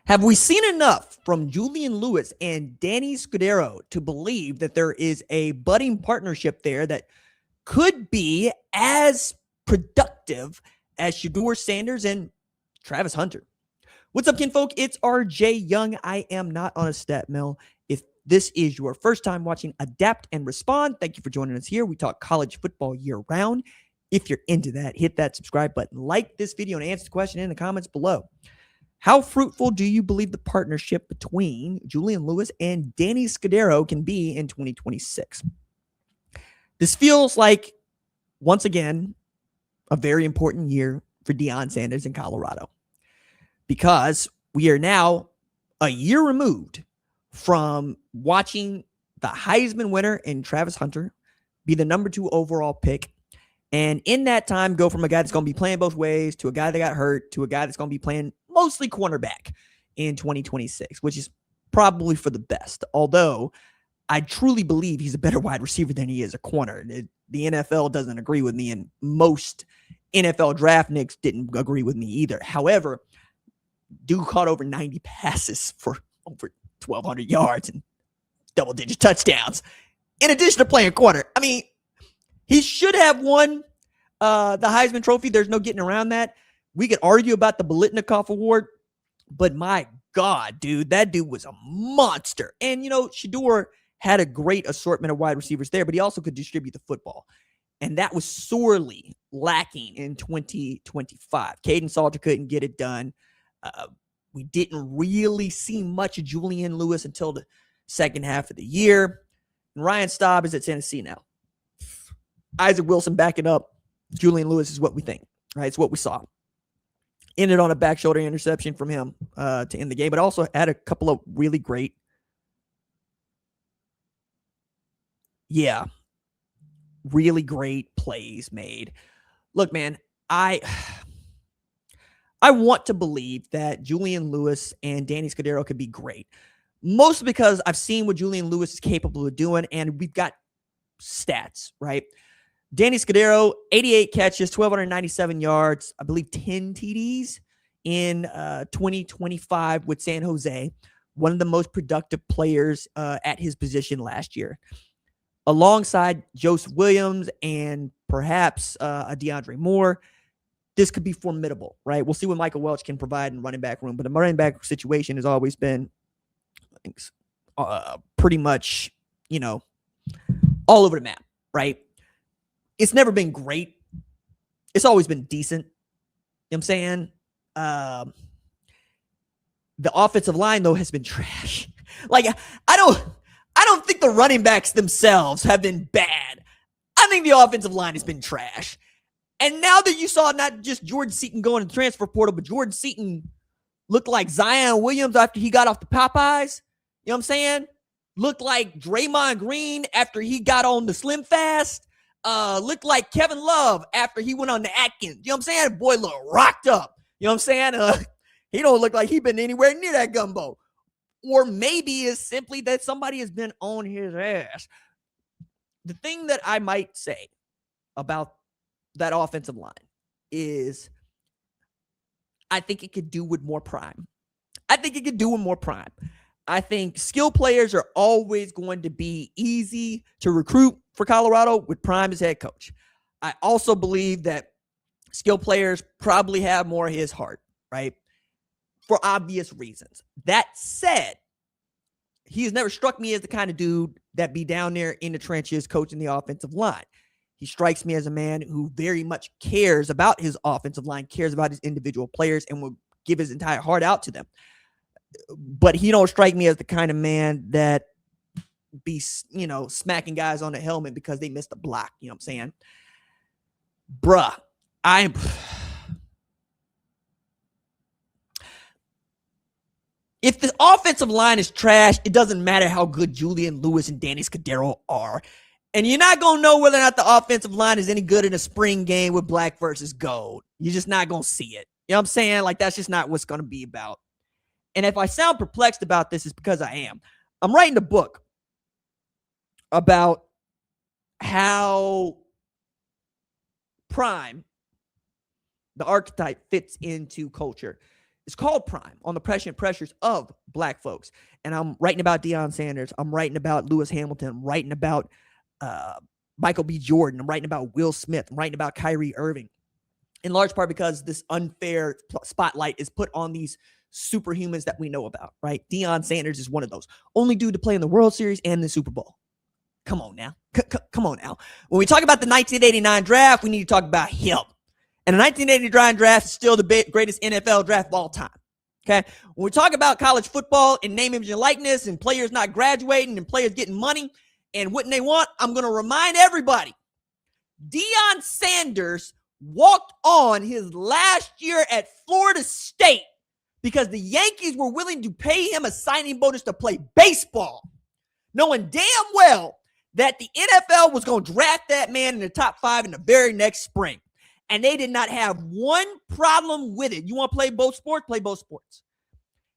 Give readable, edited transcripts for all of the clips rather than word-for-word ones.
Have we seen enough from Julian Lewis and Danny Scudero to believe that there is a budding partnership there that could be as productive as Shedeur Sanders and Travis Hunter? What's up, kinfolk? It's RJ Young. I am not on a stat mill. If this is your first time watching Adapt and Respond, thank you for joining us here. We talk college football year round. If you're into that, hit that subscribe button, like this video, and answer the question in the comments below. How fruitful do you believe the partnership between Julian Lewis and Danny Scudero can be in 2026? This feels like, once again, a very important year for Deion Sanders in Colorado, because we are now a year removed from watching the Heisman winner in Travis Hunter be the number 2 overall pick. And in that time, go from a guy that's going to be playing both ways to a guy that got hurt to a guy that's going to be playing mostly cornerback in 2026, which is probably for the best. Although I truly believe he's a better wide receiver than he is a corner. The NFL doesn't agree with me, and most NFL draft nicks didn't agree with me either. However, dude caught over 90 passes for over 1,200 yards and double-digit touchdowns, in addition to playing corner. I mean, he should have won the Heisman Trophy. There's no getting around that. We could argue about the Biletnikoff Award, but my God, dude, that dude was a monster. And, you know, Shedeur had a great assortment of wide receivers there, but he also could distribute the football. And that was sorely lacking in 2025. Caden Salter couldn't get it done. We didn't really see much of Julian Lewis until the second half of the year. And Ryan Staub is at Tennessee now. Isaac Wilson backing up Julian Lewis is what we think, right? It's what we saw. Ended on a back shoulder interception from him to end the game, but also had a couple of really great, really great plays made. Look, man, I want to believe that Julian Lewis and Danny Scudero could be great, mostly because I've seen what Julian Lewis is capable of doing, and we've got stats, right? Danny Scudero, 88 catches, 1,297 yards, I believe 10 TDs in 2025 with San Jose. One of the most productive players at his position last year. Alongside Joseph Williams and perhaps a DeAndre Moore, this could be formidable, right? We'll see what Michael Welch can provide in running back room, but the running back situation has always been pretty much, all over the map, right? It's never been great. It's always been decent. You know what I'm saying? The offensive line, though, has been trash. Like, I don't think the running backs themselves have been bad. I think the offensive line has been trash. And now that you saw not just Jordan Seaton going to the transfer portal, but Jordan Seaton looked like Zion Williams after he got off the Popeyes. You know what I'm saying? Looked like Draymond Green after he got on the Slim Fast. Looked like Kevin Love after he went on the Atkins. You know what I'm saying? Boy looked rocked up. You know what I'm saying? He don't look like he been anywhere near that gumbo. Or maybe it's simply that somebody has been on his ass. The thing that I might say about that offensive line is I think it could do with more prime. I think skill players are always going to be easy to recruit for Colorado with Prime as head coach. I also believe that skill players probably have more of his heart, right? For obvious reasons. That said, he has never struck me as the kind of dude that be down there in the trenches coaching the offensive line. He strikes me as a man who very much cares about his offensive line, cares about his individual players, and will give his entire heart out to them. But he don't strike me as the kind of man that be, smacking guys on the helmet because they missed a block. You know what I'm saying? Bruh, if the offensive line is trash, it doesn't matter how good Julian Lewis and Danny Scudero are. And you're not going to know whether or not the offensive line is any good in a spring game with black versus gold. You're just not going to see it. You know what I'm saying? Like, that's just not what's going to be about. And if I sound perplexed about this, it's because I am. I'm writing a book about how Prime, the archetype, fits into culture. It's called Prime, on the pressure and pressures of black folks. And I'm writing about Deion Sanders. I'm writing about Lewis Hamilton. I'm writing about Michael B. Jordan. I'm writing about Will Smith. I'm writing about Kyrie Irving. In large part because this unfair spotlight is put on these superhumans that we know about, right? Deion Sanders is one of those. Only dude to play in the World Series and the Super Bowl. Come on now. Come on now. When we talk about the 1989 draft, we need to talk about him. And the 1989 draft is still the greatest NFL draft of all time. Okay? When we talk about college football and name, image, and likeness and players not graduating and players getting money and what they want, I'm going to remind everybody, Deion Sanders walked on his last year at Florida State because the Yankees were willing to pay him a signing bonus to play baseball, knowing damn well that the NFL was going to draft that man in the top 5 in the very next spring. And they did not have one problem with it. You want to play both sports? Play both sports.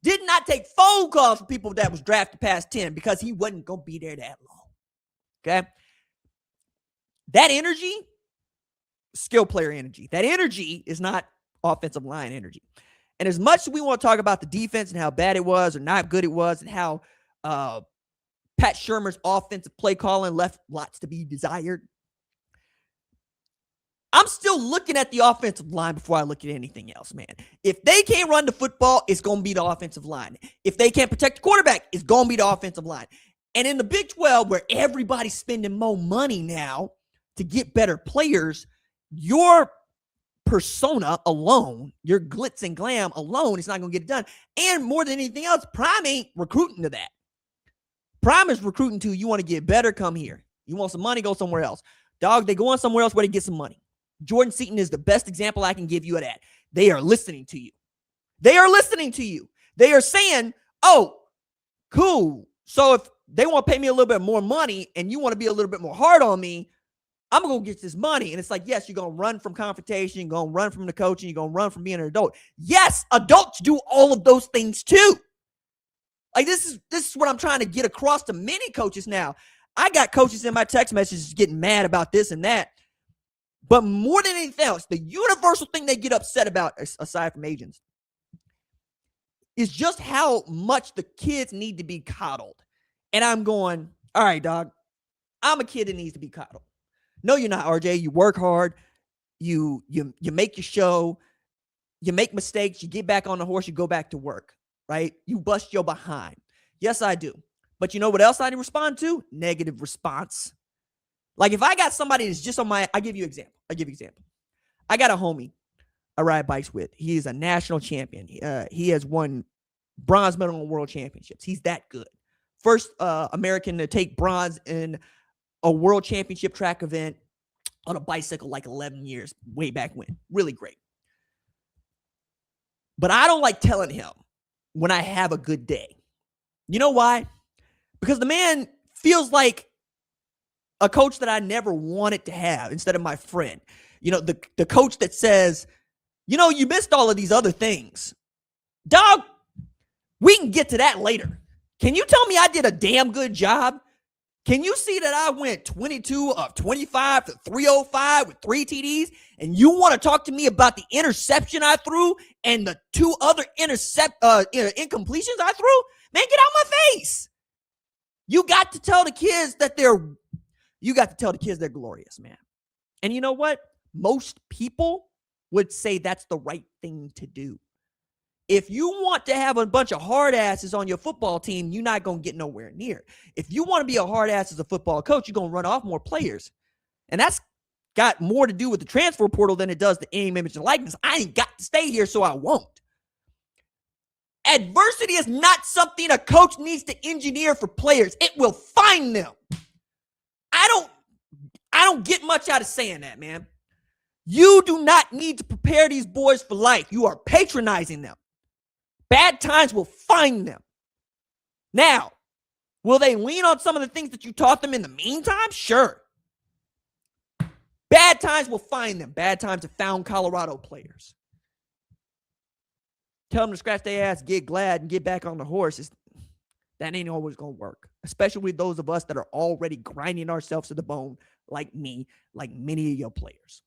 Did not take phone calls from people that was drafted past 10 because he wasn't going to be there that long. Okay? That energy, skill player energy. That energy is not offensive line energy. And as much as we want to talk about the defense and how bad it was or not good it was and how Pat Shurmur's offensive play calling left lots to be desired, I'm still looking at the offensive line before I look at anything else, man. If they can't run the football, it's going to be the offensive line. If they can't protect the quarterback, it's going to be the offensive line. And in the Big 12, where everybody's spending more money now to get better players, your persona alone, your glitz and glam alone is not going to get it done. And more than anything else, Prime ain't recruiting to that. Prime is recruiting to, you want to get better, come here. You want some money, go somewhere else. Dog, they go on somewhere else where they get some money. Jordan Seaton is the best example I can give you of that. They are listening to you. They are listening to you. They are saying, oh, cool. So if they want to pay me a little bit more money and you want to be a little bit more hard on me, I'm going to go get this money. And it's like, yes, you're going to run from confrontation. You're going to run from the coaching. You're going to run from being an adult. Yes, adults do all of those things too. Like this is what I'm trying to get across to many coaches now. I got coaches in my text messages getting mad about this and that. But more than anything else, the universal thing they get upset about, aside from agents, is just how much the kids need to be coddled. And I'm going, all right, dog, I'm a kid that needs to be coddled. No, you're not, RJ. You work hard. You make your show. You make mistakes. You get back on the horse. You go back to work, right? You bust your behind. Yes, I do. But you know what else I respond to? Negative response. Like if I got somebody that's just on my, I'll give you an example. I got a homie I ride bikes with. He is a national champion. He has won bronze medal in world championships. He's that good. First American to take bronze in a world championship track event on a bicycle like 11 years, way back when. Really great. But I don't like telling him when I have a good day. You know why? Because the man feels like a coach that I never wanted to have instead of my friend. You know, the coach that says, you know, you missed all of these other things. Dog, we can get to that later. Can you tell me I did a damn good job? Can you see that I went 22 of 25 to 305 with 3 TDs? And you want to talk to me about the interception I threw and the 2 other incompletions I threw? Man, get out my face. You got to tell the kids that they're glorious, man. And you know what? Most people would say that's the right thing to do. If you want to have a bunch of hard asses on your football team, you're not going to get nowhere near. If you want to be a hard ass as a football coach, you're going to run off more players. And that's got more to do with the transfer portal than it does the name, image, and likeness. I ain't got to stay here, so I won't. Adversity is not something a coach needs to engineer for players. It will find them. I don't get much out of saying that, man. You do not need to prepare these boys for life. You are patronizing them. Bad times will find them. Now, will they lean on some of the things that you taught them in the meantime? Sure. Bad times will find them. Bad times have found Colorado players. Tell them to scratch their ass, get glad, and get back on the horse. That ain't always going to work, especially with those of us that are already grinding ourselves to the bone like me, like many of your players.